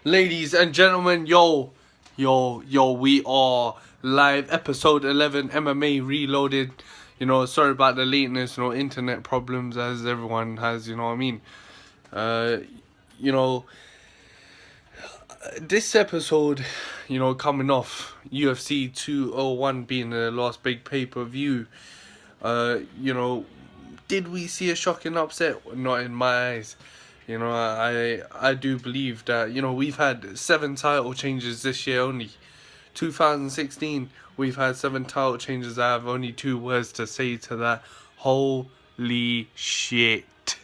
Ladies and gentlemen, we are live, episode 11, MMA Reloaded. Sorry about the lateness, internet problems as everyone has, you know what I mean? Uh, you know, this episode, coming off UFC 201 being the last big pay-per-view, did we see a shocking upset? Not in my eyes. I do believe that, we've had 7 title changes this year only. 2016, we've had 7 title changes. I have only 2 words to say to that. Holy shit.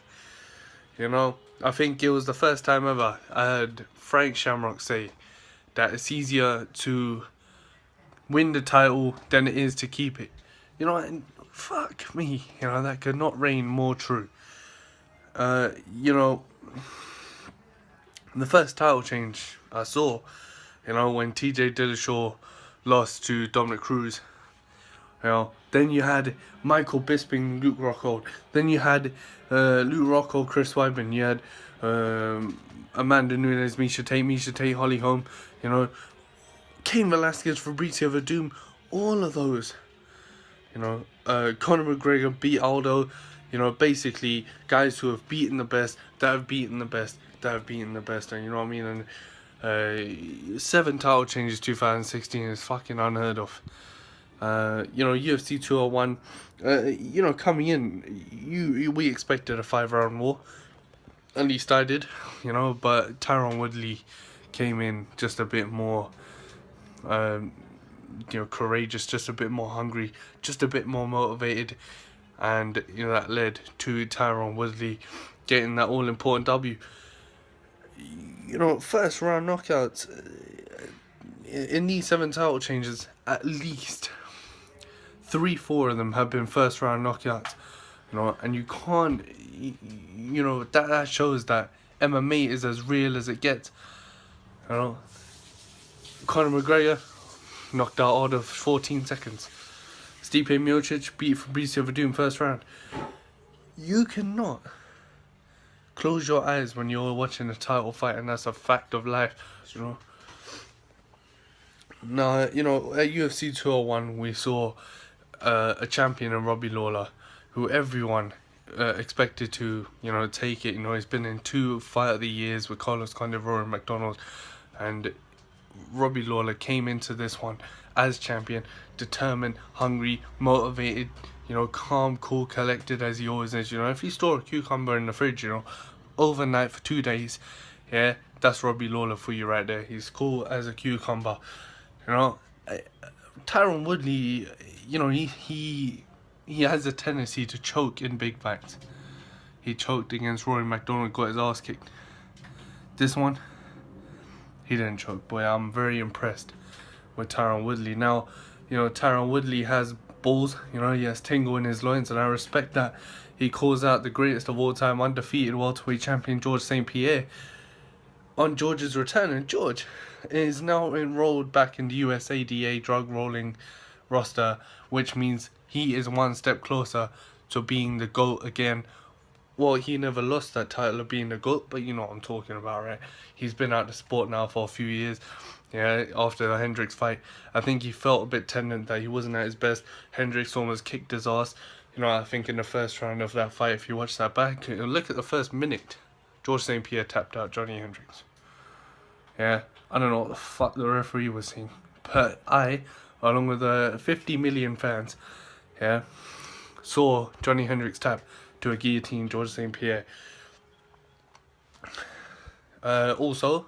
I think it was the first time ever I heard Frank Shamrock say that it's easier to win the title than it is to keep it. And fuck me, that could not reign more true. Uh, you know, the first title change I saw, when TJ Dillashaw lost to Dominic Cruz. Then you had Michael Bisping, Luke Rockhold. Then you had Luke Rockhold, Chris Weidman. You had Amanda Nunes, Misha Tate, Holly Holm. Cain Velasquez, Fabrizio Verdum. All of those. Conor McGregor beat Aldo. Basically guys who have beaten the best, that have beaten the best, and you know what I mean. And 7 title changes 2016 is fucking unheard of. UFC 201. Coming in, we expected a 5-round war. At least I did. But Tyron Woodley came in just a bit more. Courageous, just a bit more hungry, just a bit more motivated, and that led to Tyron Woodley getting that all important W. First round knockouts in these 7 title changes, at least 3-4 of them have been first round knockouts. And you can't, that shows that MMA is as real as it gets. Conor McGregor knocked out of 14 seconds. Stipe Miocic beat Fabrizio Verdum first round. You cannot close your eyes when you're watching a title fight, and that's a fact of life. Now, at UFC 201, we saw a champion in Robbie Lawler, who everyone expected to, take it. He's been in 2 fight of the years with Carlos Condit, Rory McDonald, and Robbie Lawler came into this one as champion, determined, hungry, motivated, calm, cool, collected as he always is. If you store a cucumber in the fridge, overnight for 2 days, that's Robbie Lawler for you right there. He's cool as a cucumber. Tyron Woodley, he has a tendency to choke in big fights. He choked against Rory McDonald, got his ass kicked. This one, he didn't choke. Boy, I'm very impressed with Tyron Woodley. Now, Tyron Woodley has balls. He has tingle in his loins, and I respect that. He calls out the greatest of all time, undefeated welterweight champion George St. Pierre on George's return, and George is now enrolled back in the USADA drug rolling roster, which means he is one step closer to being the GOAT again. Well, he never lost that title of being the GOAT, but you know what I'm talking about, right? He's been out of sport now for a few years. After the Hendricks fight, I think he felt a bit tendent that he wasn't at his best. Hendricks almost kicked his ass. I think in the first round of that fight, if you watch that back, look at the first minute. George St. Pierre tapped out Johnny Hendricks. I don't know what the fuck the referee was saying, but I, along with 50 million fans, saw Johnny Hendricks tap to a guillotine George St. Pierre. Also,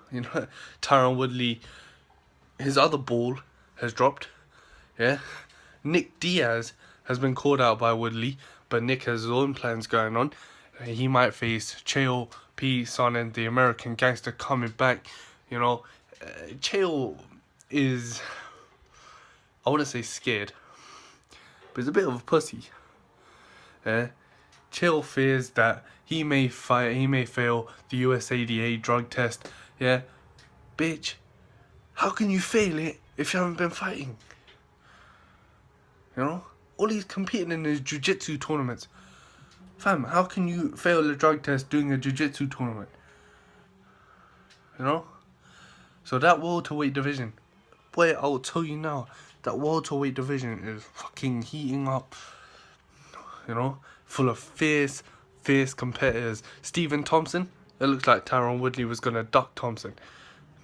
Tyron Woodley, his other ball has dropped. Nick Diaz has been called out by Woodley, but Nick has his own plans going on. He might face Chael P. Sonnen, the American gangster, coming back. Chael is, I wouldn't say scared, but he's a bit of a pussy. Chael fears that he may fail the USADA drug test. Bitch, how can you fail it if you haven't been fighting? All he's competing in is jiu-jitsu tournaments. Fam, how can you fail a drug test doing a jiu-jitsu tournament? So that welterweight division, boy, I'll tell you now, that welterweight division is fucking heating up. You know, full of fierce competitors. Stephen Thompson, it looks like Tyron Woodley was gonna duck Thompson,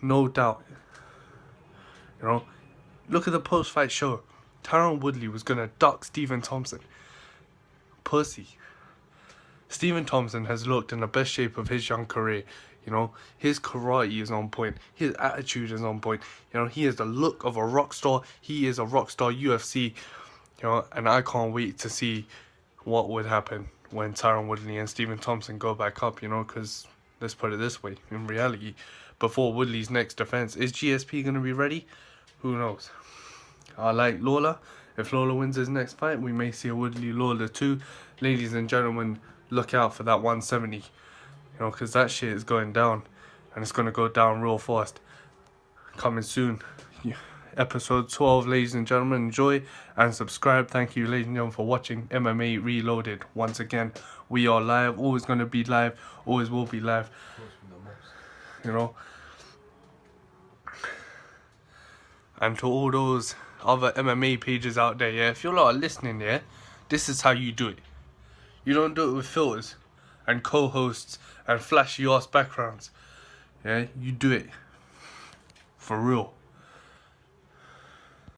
no doubt. You know, look at the post-fight show. Tyron Woodley was gonna duck Stephen Thompson. Pussy. Stephen Thompson has looked in the best shape of his young career. You know, his karate is on point. His attitude is on point. You know, he has the look of a rock star. He is a rock star UFC. You know, and I can't wait to see what would happen when Tyron Woodley and Stephen Thompson go back up. You know, because let's put it this way: in reality, before Woodley's next defense, is GSP gonna be ready? Who knows? I like Lawler. If Lawler wins his next fight, we may see a Woodley Lawler 2. Ladies and gentlemen, look out for that 170. You know, because that shit is going down. And it's going to go down real fast. Coming soon. Episode 12, ladies and gentlemen. Enjoy and subscribe. Thank you, ladies and gentlemen, for watching MMA Reloaded. Once again, we are live. Always going to be live. Always will be live. You know. And to all those other MMA pages out there, yeah, if you're not listening, yeah, this is how you do it. You don't do it with filters and co-hosts and flashy ass backgrounds. Yeah, you do it for real.